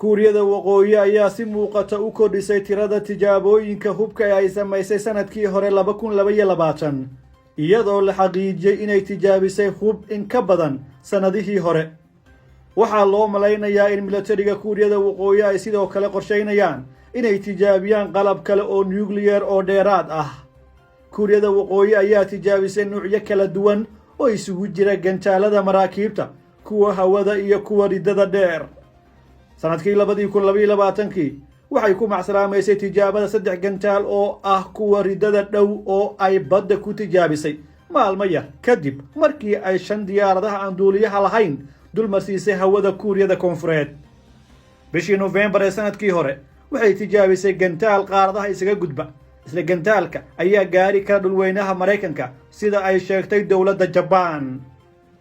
kuuriyada waqooyi ayaa si muuqata u kordhisay tirada tijaabooyinka hubka ee ay samaysay sanadkii hore 2022 iyadoo la xaqiijiyay inay tijaabisay hub in ka badan sanadihii hore. waxaa loo malaynayaa in milatariga kuuriyada waqooyi ay sidoo kale qorsheynayaan inay tijaabiyaan qalab kale oo nuclear oo dheeraad ah. kuuriyada waqooyi ayaa tijaabisay nuucyo kala duwan oo isugu jira gantaalada maraakiibta, kuwa hawada iyo kuwa ridada dheer. sanadkii 2022 waxay ku macsalaameysay tijaabada 3 gantaal oo ah kuwa ridada dhow oo ay badda ku tijaabisay maalmo yar kadib markii ay 5 diyaaradaha aan duuliyaha lahayn dulmarsiisay hawada kuuriyada koonfureed. bishii November ee sanadkii hore waxay tijaabisay gantaal qaaradaha isaga gudba. isla gantaalka ayaa gaari kara dhulweynaha Mareykanka sida ay sheegtay dowladda Japan.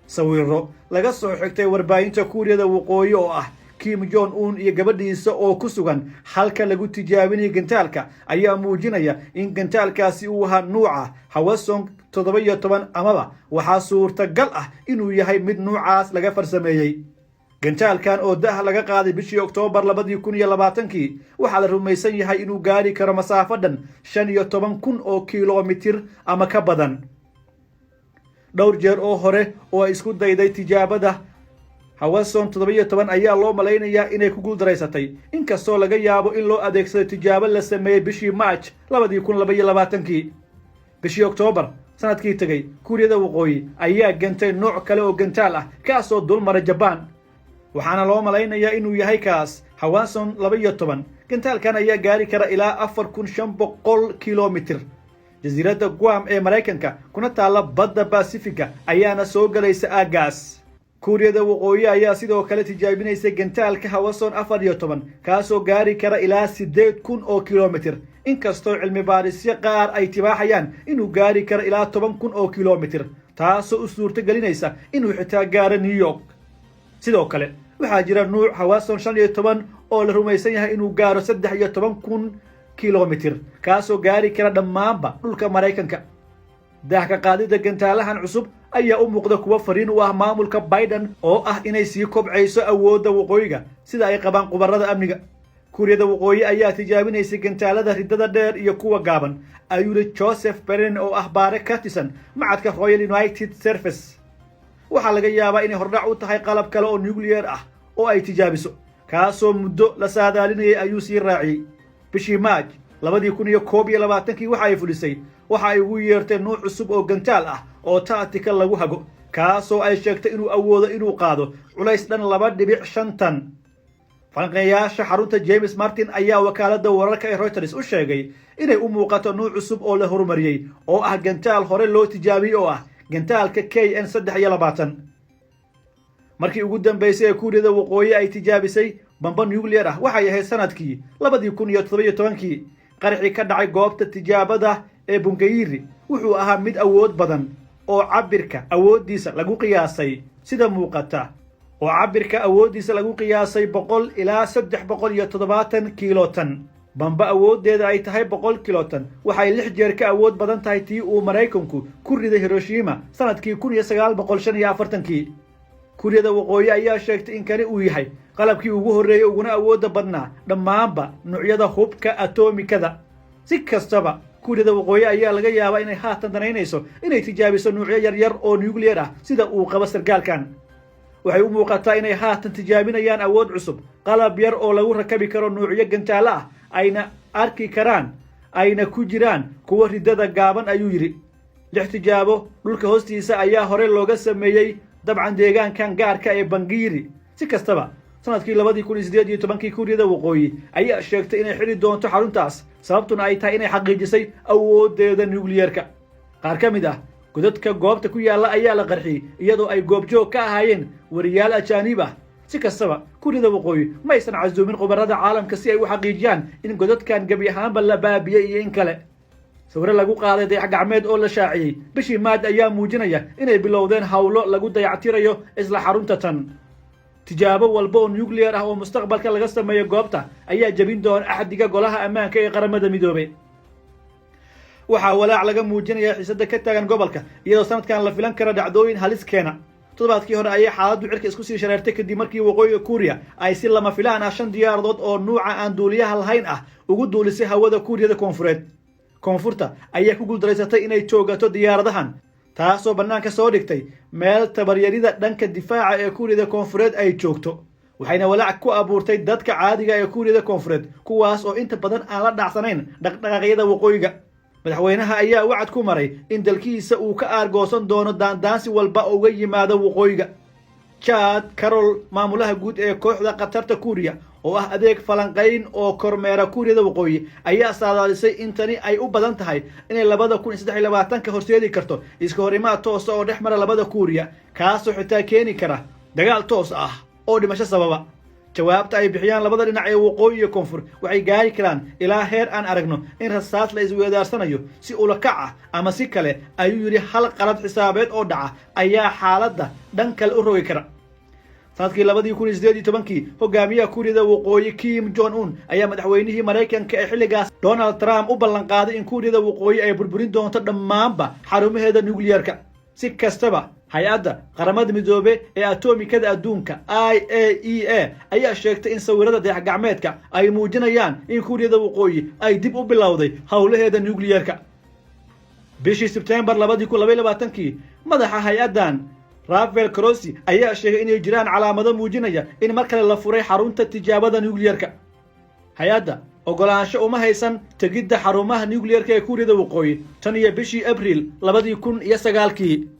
sawirro laga soo xigtay warbaahinta kuuriyada waqooyi oo ah Kim Jong Un iyo gabadhiisa oo ku sugan halka lagu tijaabinay gantaalka ayaa muujinaya in gantaalkaasi uu ahaa nuuca Hwasong 17 amaba waxaa suurtagal ah inuu yahay mid nuucaas laga farsameeyay. gantaalkan oo dah laga qaaday bishii Oktoobar 2020 waxaa la rumaysan yahay inuu gaari karo masaafo dhan 15,000 oo kiiloomitir ama ka badan. dhowr jeer oo hore oo ay isku dayday tijaabada Hwasong 17 ayaa loo malaynayaa inay ku guuldareysatay, inkastoo laga yaabo in loo adeegsado tijaabo la sameeyay bishii March 2022. bishii Oktoobar sanadkii tagay kuuriyada waqooyi ayaa gantay nooc kale oo gantaal ah kaasoo dulmara Japan, waxaana loo malaynayaa inuu yahay kaas Hwasong 17. gantaalkan ayaa gaari kara ilaa 4,500 kiiloomitir. jasiiradda Guam ee Mareykanka kuna taala badda Pacifica ayaana soo galaysa aagaas. kuuriyada waqooyi ayaa sidoo kale tijaabinaysa gantaalka Hwasong 14 kaasoo gaari kara ilaa 8,000 oo kiiloomitir, inkastoo cilmi baarisyo qaar ay tibaaxayaan inuu gaari karo ilaa 10,000 oo kiiloomitir, taasoo u suurtagelinaysa inuu xitaa gaaro New York. sidoo kale waxaa jira nuuc Hwasong 15 oo la rumaysan yahay inuu gaaro 13,000 kiiloomitir, kaasoo gaari kara dhammaanba dhulka Mareykanka. daahka qaadida gantaalahan cusub ayaa u muuqda kuwa fariin u ah maamulka Biden oo ah inay sii kobcayso awoodda waqooyiga sida ay qabaan khubarada amniga. kuuriyada waqooyi ayaa tijaabinaysay gantaalada ridada dheer iyo kuwa gaaban, ayuu Joseph Perrin oo ah baare ka tirsan macadka Royal United Service. waxaa laga yaabaa inay hordhac u tahay qalab kale oo nuclear ah oo ay tijaabiso, kaasoo muddo la saadaalinayay, ayuu sii raaciyay. bishii March 2021 waxa ay fulisay waxa ay ugu yeertay nuuc cusub oo gantaal ah oo tactical lagu hago, kaasoo ay sheegtay inuu awoodo inuu qaado culays dhan 2.5 tan. falanqeeyaasha xarunta James Martin ayaa wakaaladda wararka ee Reuters u sheegay inay u muuqato nuuc cusub oo la horumariyay oo ah gantaal hore loo tijaabiyay oo ah gantaalka KN-23. markii ugu dambeysay ee kuuriyada waqooyi ay tijaabisay bamba nuclear ah waxay ahayd sanadkii 2017. qarxii ka dhacay goobta tijaabada ee Punggye-ri wuxuu ahaa mid awood badan oo cabirka awoodiisa lagu qiyaasay sida muuqata 100 ilaa 370 kiilotan. bamba awoodeeda ay tahay 100 kiilotan waxay 6 jeer ka awood badan tahay tii uu Mareykanku ku riday Hiroshima sanadkii 1945. kuuriyada waqooyi ayaa sheegtay in kani uu yahay qalabkii ugu horeeyay uguna awoodda badnaa dhammaanba noocyada hubka atomikada. si kastaba kuuriyada waqooyi ayaa laga yaabaa inay haatan danaynayso inay tijaabiso nuucyo yaryar oo nuclear ah sida uu qabo sargaalkan. waxay u muuqataa inay haatan tijaabinayaan awood cusub, qalab yar oo lagu rakabi karo nuucyo gantaalo ah ayna arki karaan, ayna ku jiraan kuwa ridada gaaban, ayuu yidhi. 6 tijaabo dhulka hoostiisa ayaa hore looga sameeyey dabcan deegaankan gaarka ee Punggye-ri. si kastaba sanadkii 2018 kuuriyada waqooyi ayaa sheegtay inay xiri doonto xaruntaas, sababtuna ay tahay inay xaqiijisay awoodeeda nuclearka. qaar ka mid ah godadka goobta ku yaala ayaa la qarxiyay iyadoo ay goobjoog ka ahaayeen wariyaal ajaanib ah. si kastaba kuuriyada waqooyi ma aysan casuumin khubarada caalamka si ay u xaqiijiyaan in godadkan gebi ahaanba la baabiyay iyo in kale. sawirro lagu qaaday dayax gacmeed oo la shaaciyay bishii Maad ayaa muujinaya inay bilowdeen hawlo lagu dayactirayo isla xarunta tan. tijaabo walba oo nuclear ah oo mustaqbalka laga sameeyo goobta ayaa jabin doona axdiga golaha ammaanka ee qaramada midoobay. waxaa walaac laga muujinayaa xiisada ka taagan gobolka iyadoo sanadkan la filan karo dhacdooyin halis keena. toddobaadkii hore ayay xaaladdu cirka isku sii shareertay kadib markii waqooyiga kuuriya ay si lama filaan ah 5 diyaaradood oo nuuca aan duuliyaha lahayn ah ugu duulisay hawada kuuriyada koonfurta ayaa ku guuldareysatay inay joogato diyaaradahan taasoo bannaanka soo dhigtay meel tabaryarida dhanka difaaca ee kuuriyada koonfureed ay joogto waxayna walaac ku abuurtay dadka caadiga ee kuuriyada koonfureed kuwaas oo inta badan aan la dhacsanayn dhaqdhaqaaqyada waqooyiga madaxweynaha ayaa wacad ku maray in dalkiisa uu ka aargoosan doono daandaansi walba oo uga yimaado waqooyiga Chad Carol maamulaha guud ee kooxda qatarta Kuuriya oo ah adeeg falanqayn oo kormeera Kuuriyada waqooyi ayaa saadaalisay in tani ay u badan tahay inay 2023 ka horseedi karto iska horimaad toos oo dhex mara labada Kuuriya kaasoo xitaa keeni kara dagaal toos ah oo dhimasho sababa jawaabta ay bixiyaan labada dhinac ee waqooyi iyo koonfur waxay gaari karaan ilaa heer aan aragno in rasaas la isweedaarsanayo si ula kac ah ama si kale ayuu yiri hal qalad xisaabeed oo dhaca ayaa xaaladda dhan kale u rogi kara sanadkii 2018 hogaamiyaha Kuuriyada waqooyi Kim Jong Un ayaa madaxweynihii Mareykanka ee xilligaas Donald Trump u ballan qaaday in Kuuriyada waqooyi ay burburin doonto dhammaanba xarumaheeda nuclearka si kastaba hay-adda qaramada midoobay ee atomikada adduunka IAEA ayaa sheegtay in sawirada dayax-gacmeedka ay muujinayaan in Kuuriyada waqooyi ay dib u bilowday hawlaheeda nuclearka bishii September 2022 madaxa hay-addan Rafael Grossi ayaa sheegay inay jiraan calaamado muujinaya in mar kale la furay xarunta tijaabada nuclearka hay-adda ogolaansho uma haysan tegidda xarumaha nuclearka ee Kuuriyada waqooyi tan iyo bishii Abriil 2009